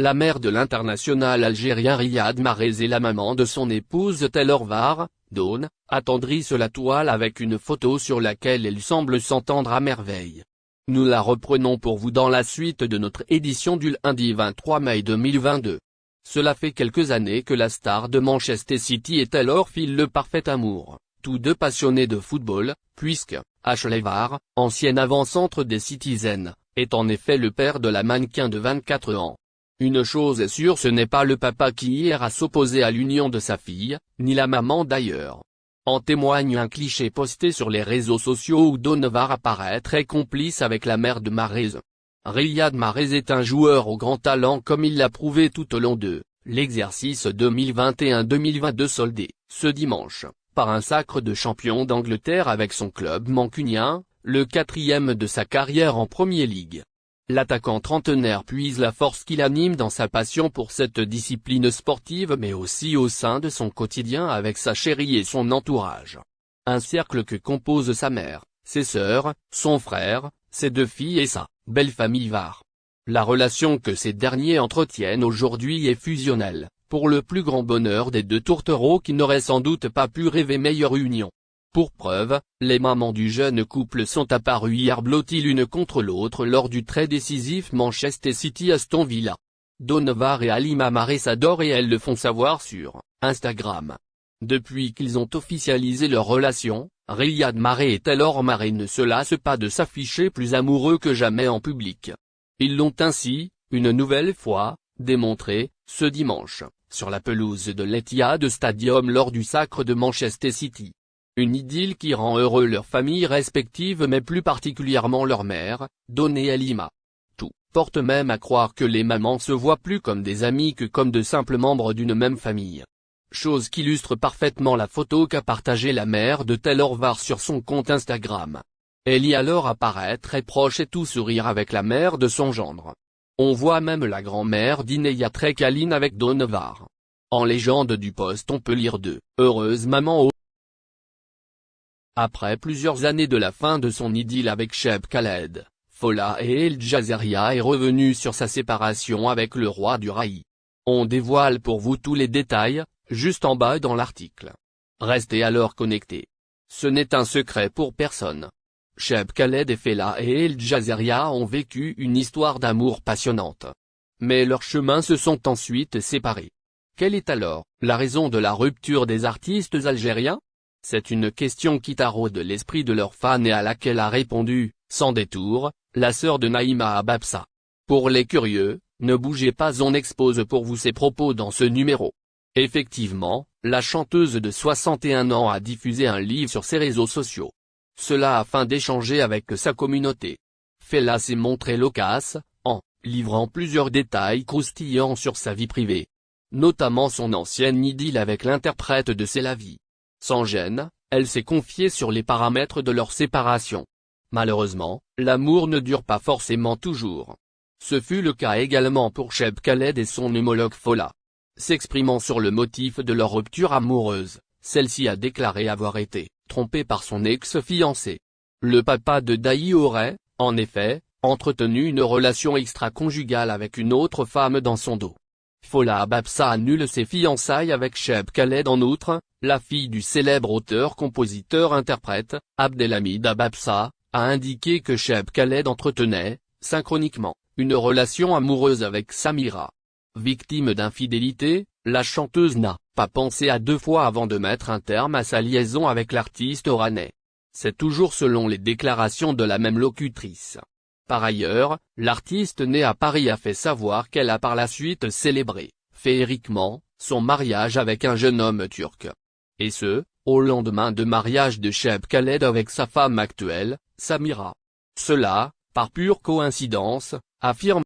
La mère de l'international algérien Riyad Mahrez et la maman de son épouse Taylor Var, Dawn, attendrissent la toile avec une photo sur laquelle elles semblent s'entendre à merveille. Nous la reprenons pour vous dans la suite de notre édition du lundi 23 mai 2022. Cela fait quelques années que la star de Manchester City et Taylor filent le parfait amour, tous deux passionnés de football, puisque Ashley Var, ancienne avant-centre des Citizens, est en effet le père de la mannequin de 24 ans. Une chose est sûre, ce n'est pas le papa qui ira s'opposer à l'union de sa fille, ni la maman d'ailleurs. En témoigne un cliché posté sur les réseaux sociaux où Dawn Var apparaît très complice avec la mère de Mahrez. Riyad Mahrez est un joueur au grand talent comme il l'a prouvé tout au long de l'exercice 2021-2022 soldé, ce dimanche, par un sacre de champion d'Angleterre avec son club mancunien, le 4e de sa carrière en Premier League. L'attaquant trentenaire puise la force qui l'anime dans sa passion pour cette discipline sportive mais aussi au sein de son quotidien avec sa chérie et son entourage. Un cercle que composent sa mère, ses sœurs, son frère, ses deux filles et sa belle famille Var. La relation que ces derniers entretiennent aujourd'hui est fusionnelle, pour le plus grand bonheur des deux tourtereaux qui n'auraient sans doute pas pu rêver meilleure union. Pour preuve, les mamans du jeune couple sont apparues hier blotties l'une contre l'autre lors du très décisif Manchester City-Aston Villa. Dawn Var et Halima Mahrez s'adorent et elles le font savoir sur Instagram. Depuis qu'ils ont officialisé leur relation, Riyad Mahrez et Taylor Mahrez ne se lassent pas de s'afficher plus amoureux que jamais en public. Ils l'ont ainsi, une nouvelle fois, démontré, ce dimanche, sur la pelouse de l'Etihad Stadium lors du sacre de Manchester City. Une idylle qui rend heureux leurs familles respectives mais plus particulièrement leur mère, Dawn et Halima. Tout porte même à croire que les mamans se voient plus comme des amies que comme de simples membres d'une même famille. Chose qu'illustre parfaitement la photo qu'a partagée la mère de Taylor Var sur son compte Instagram. Elle y alors apparaît très proche et tout sourire avec la mère de son gendre. On voit même la grand-mère d'Ineya très câline avec Dawn Var. En légende du post on peut lire de « Heureuse maman au ». Après plusieurs années de la fin de son idylle avec Cheb Khaled, Fola et El Jazariah est revenu sur sa séparation avec le roi du raï. On dévoile pour vous tous les détails, juste en bas dans l'article. Restez alors connectés. Ce n'est un secret pour personne. Cheb Khaled et Fola et El Jazariah ont vécu une histoire d'amour passionnante. Mais leurs chemins se sont ensuite séparés. Quelle est alors la raison de la rupture des artistes algériens? C'est une question qui taraude l'esprit de leurs fans et à laquelle a répondu, sans détour, la sœur de Naïma Hababsa. Pour les curieux, ne bougez pas, on expose pour vous ses propos dans ce numéro. Effectivement, la chanteuse de 61 ans a diffusé un livre sur ses réseaux sociaux. Cela afin d'échanger avec sa communauté. Fola s'est montrée loquace, en livrant plusieurs détails croustillants sur sa vie privée. Notamment son ancienne idylle avec l'interprète de C'est la vie. Sans gêne, elle s'est confiée sur les paramètres de leur séparation. Malheureusement, l'amour ne dure pas forcément toujours. Ce fut le cas également pour Cheb Khaled et son homologue Fola. S'exprimant sur le motif de leur rupture amoureuse, celle-ci a déclaré avoir été trompée par son ex-fiancé. Le papa de Daï aurait, en effet, entretenu une relation extra-conjugale avec une autre femme dans son dos. Fola Hababsa annule ses fiançailles avec Cheb Khaled. En outre, la fille du célèbre auteur-compositeur-interprète, Abdelhamid Hababsa, a indiqué que Cheb Khaled entretenait, synchroniquement, une relation amoureuse avec Samira. Victime d'infidélité, la chanteuse n'a pas pensé à deux fois avant de mettre un terme à sa liaison avec l'artiste oranais. C'est toujours selon les déclarations de la même locutrice. Par ailleurs, l'artiste née à Paris a fait savoir qu'elle a par la suite célébré, féeriquement, son mariage avec un jeune homme turc. Et ce, au lendemain de mariage de Cheb Khaled avec sa femme actuelle, Samira. Cela, par pure coïncidence, affirme